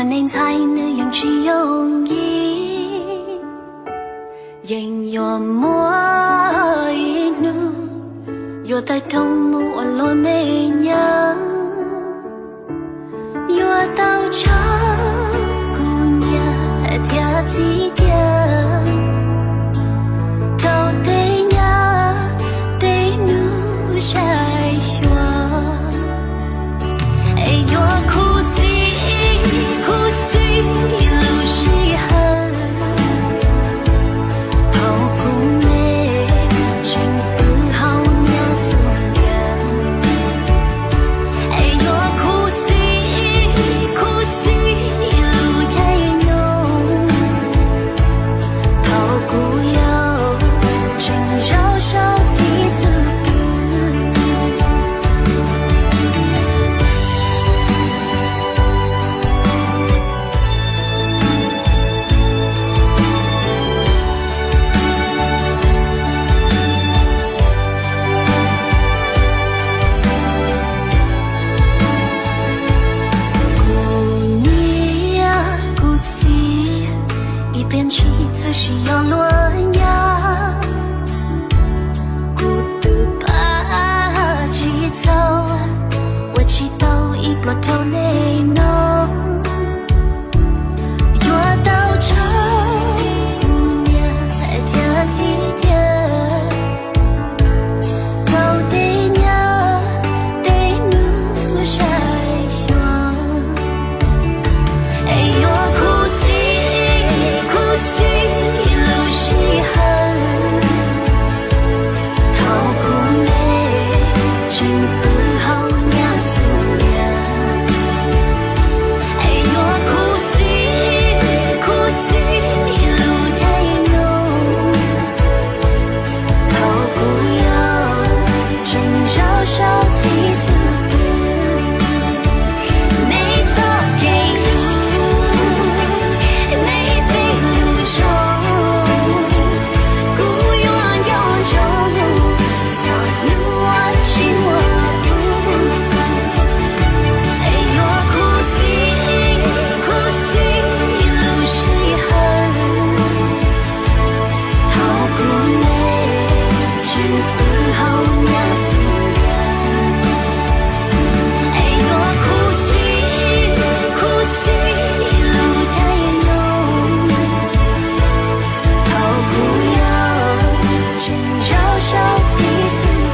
我能才能用去容易，因我莫一怒，有在痛目我落美娘，有到长姑娘跳几天。 变起则是要落芽，孤独把起走，我祈祷一波头内浓，我到长姑娘跳几天，到底娘得努晒霜，哎呦苦死。 小气死别，你早给路，你得路中，孤勇永久，早路我情我苦，哎呦苦死路是恨，好姑内只不好娘死。 小气死。